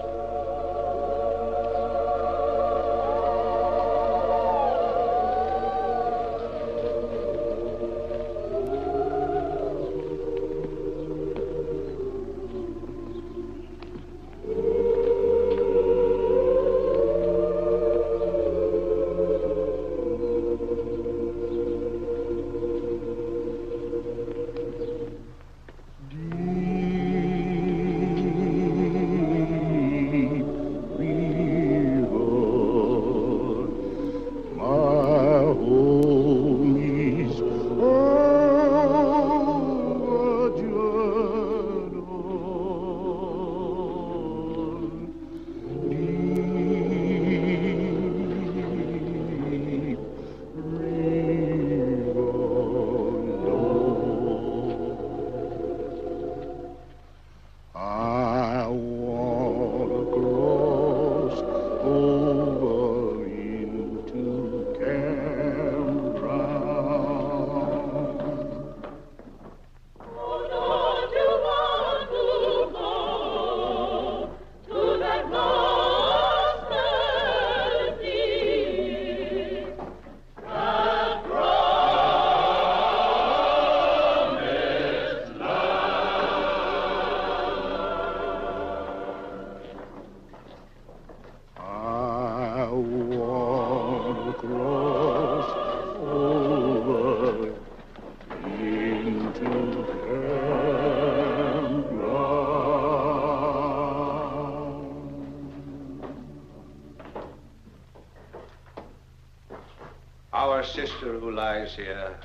Our sister who lies here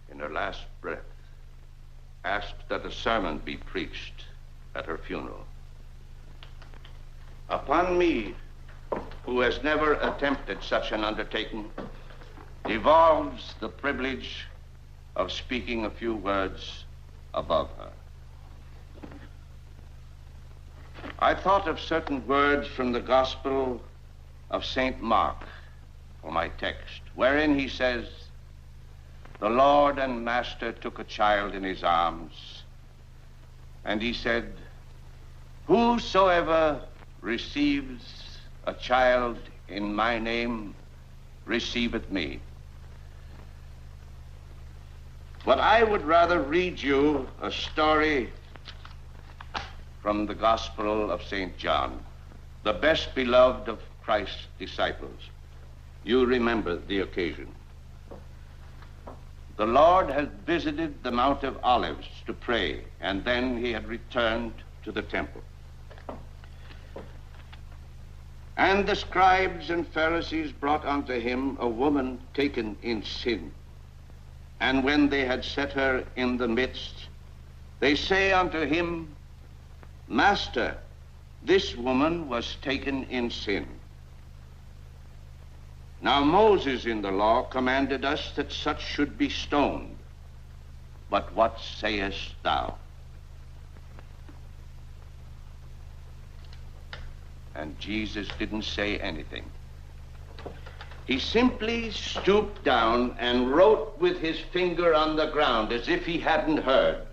in her last breath asked that a sermon be preached at her funeral. Upon me, who has never attempted such an undertaking, devolves the privilege of speaking a few words above her. I thought of certain words from the Gospel of St. Mark for my text, wherein he says, "The Lord and Master took a child in his arms, and he said, 'Whosoever receives a child in my name receiveth me.' But I would rather read you a story from the Gospel of St. John, the best beloved of Christ's disciples. You remember the occasion. The Lord had visited the Mount of Olives to pray, and then he had returned to the temple. And the scribes and Pharisees brought unto him a woman taken in sin. And when they had set her in the midst, they say unto him, 'Master, this woman was taken in sin.' Now Moses in the law commanded us that such should be stoned. But what sayest thou?" And Jesus didn't say anything. He simply stooped down and wrote with his finger on the ground as if he hadn't heard.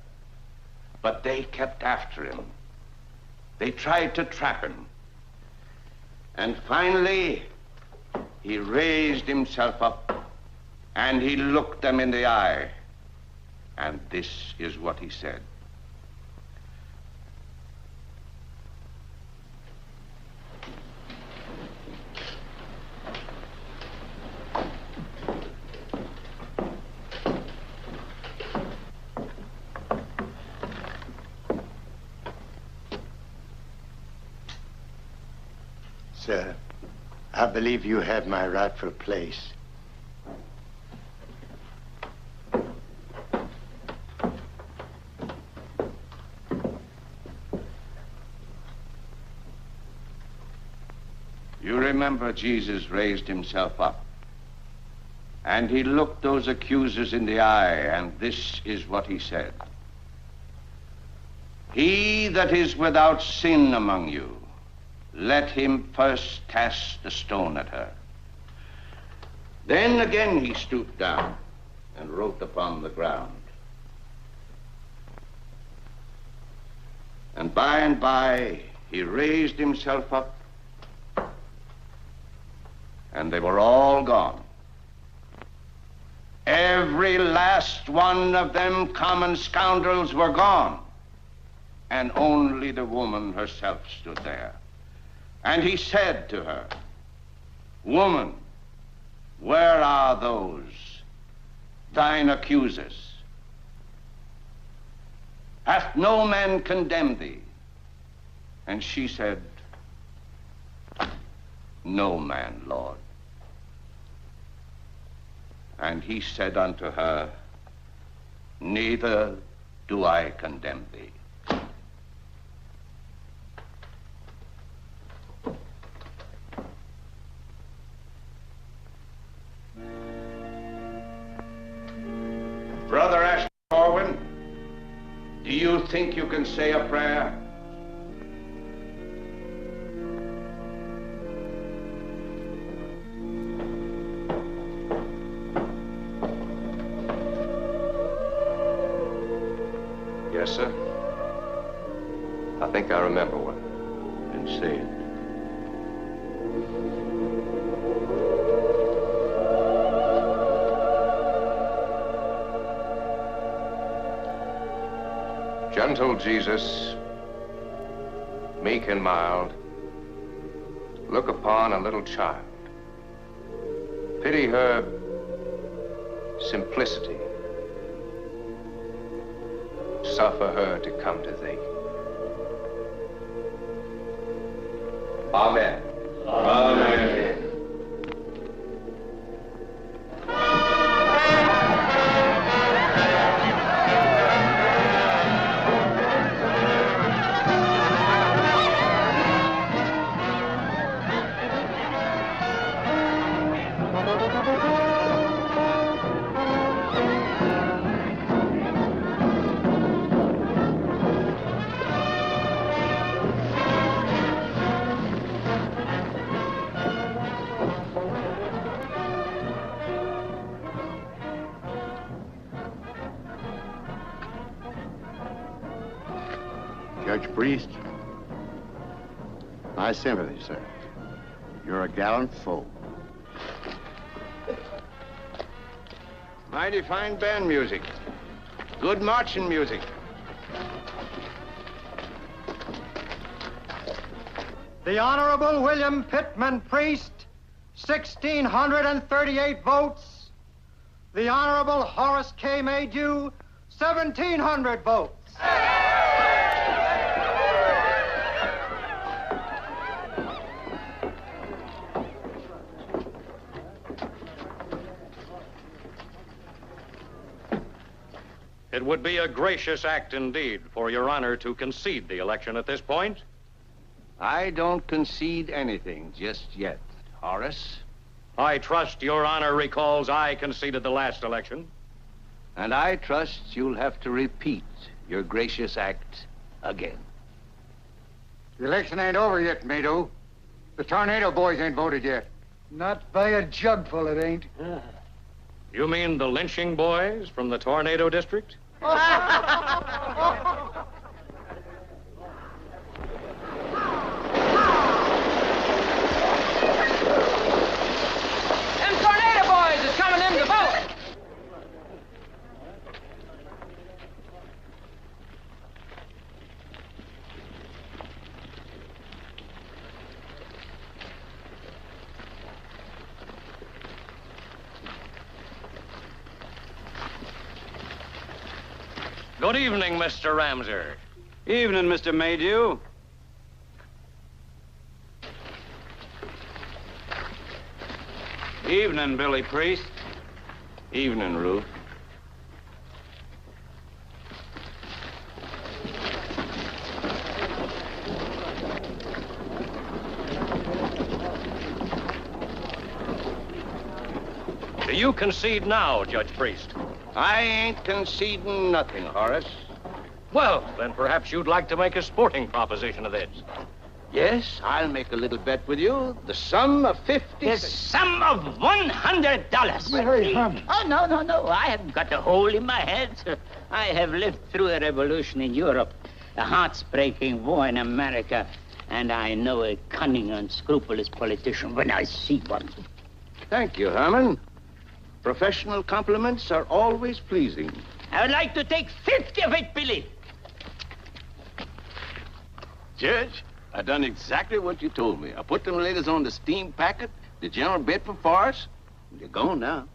But they kept after him. They tried to trap him. And finally, he raised himself up and he looked them in the eye. And this is what he said. Sir, I believe you have my rightful place. You remember Jesus raised himself up, and he looked those accusers in the eye, and this is what he said. He that is without sin among you, let him first cast the stone at her. Then again he stooped down and wrote upon the ground. And by he raised himself up, and they were all gone. Every last one of them common scoundrels were gone, and only the woman herself stood there. And he said to her, Woman, where are those, thine accusers? Hath no man condemned thee? And she said, No man, Lord. And he said unto her, Neither do I condemn thee. Brother Ashton Corwin, do you think you can say a prayer? Yes, sir. I think I remember one. And say it. Gentle Jesus, meek and mild, look upon a little child. Pity her simplicity. Suffer her to come to thee. Amen. Amen. Judge Priest, my sympathy, sir. You're a gallant foe. Mighty fine band music. Good marching music. The Honorable William Pittman Priest, 1,638 votes. The Honorable Horace K. Maydew, 1,700 votes. It would be a gracious act indeed for Your Honor to concede the election at this point. I don't concede anything just yet, Horace. I trust Your Honor recalls I conceded the last election. And I trust you'll have to repeat your gracious act again. The election ain't over yet, Maydew. The Tornado boys ain't voted yet. Not by a jugful, it ain't. You mean the lynching boys from the Tornado District? Them Tornado boys is coming in to vote. Good evening, Mr. Ramser. Evening, Mr. Maydew. Evening, Billy Priest. Evening, Ruth. Do you concede now, Judge Priest? I ain't conceding nothing, Horace. Well, then perhaps you'd like to make a sporting proposition of this. Yes, I'll make a little bet with you. The sum of 50... The sum of $100. Hey, Herman. Oh, no. I haven't got a hole in my head. I have lived through a revolution in Europe, a heart-breaking war in America, and I know a cunning, unscrupulous politician when I see one. Thank you, Herman. Professional compliments are always pleasing. I would like to take 50 of it, Billy. Judge, I done exactly what you told me. I put them ladies on the steam packet, the General Bedford Forest. They're gone now.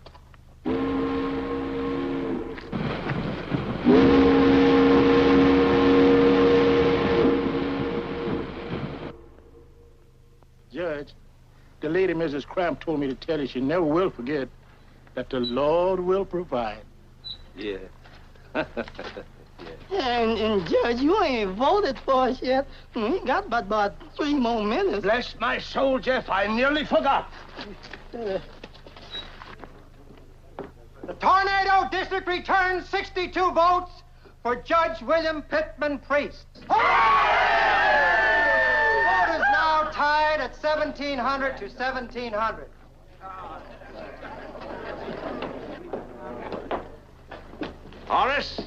Judge, the lady Mrs. Cramp told me to tell you she never will forget that the Lord will provide. Yeah. And Judge, you ain't voted for us yet. We got about 3 more minutes. Bless my soul, Jeff, I nearly forgot. The Tornado District returns 62 votes for Judge William Pittman Priest. The vote is now tied at 1,700 to 1,700. Horace,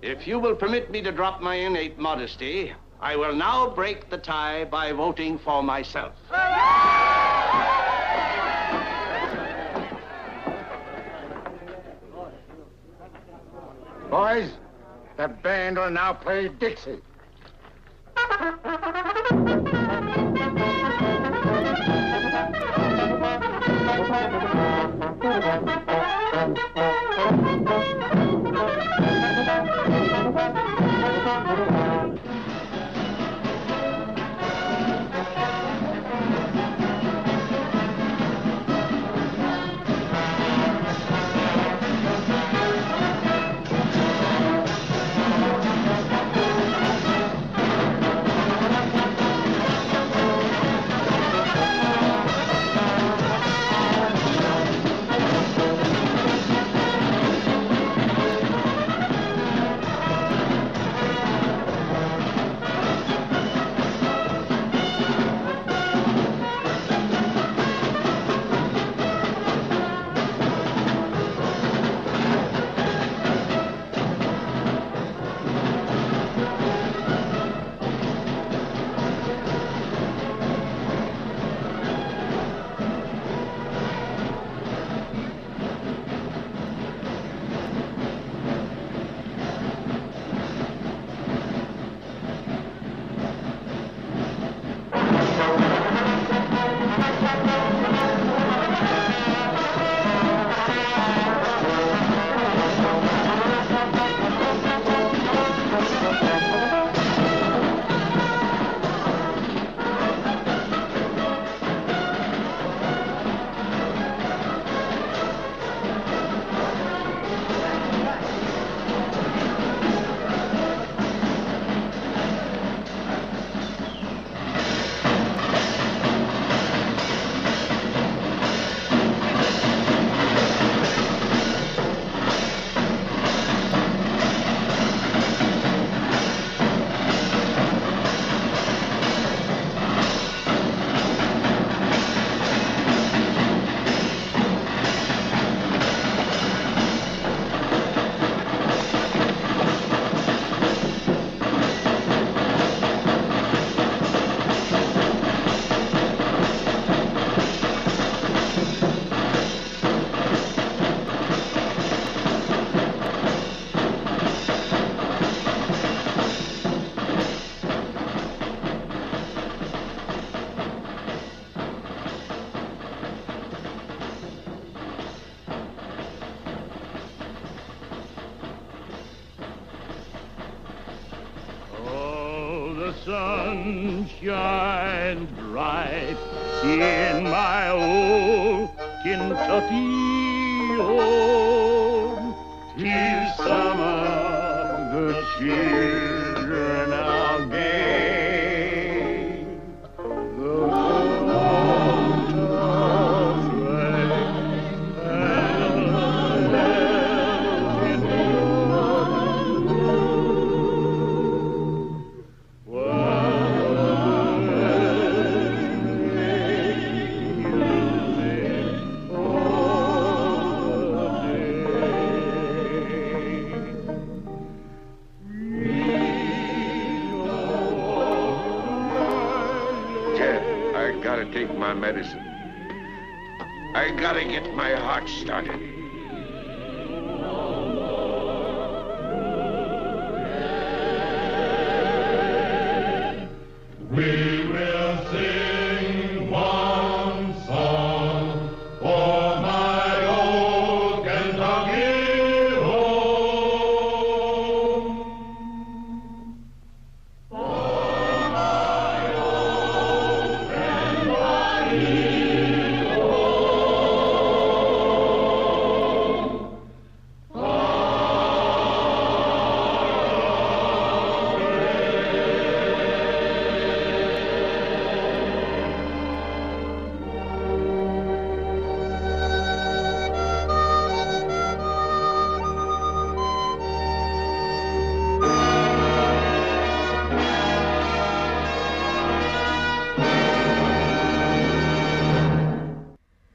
if you will permit me to drop my innate modesty, I will now break the tie by voting for myself. Boys, that band will now play Dixie. Sun shines bright in my old Kentucky home. 'Tis summer, the children are gay. The water's red and the bells in take my medicine. I gotta get my heart started. We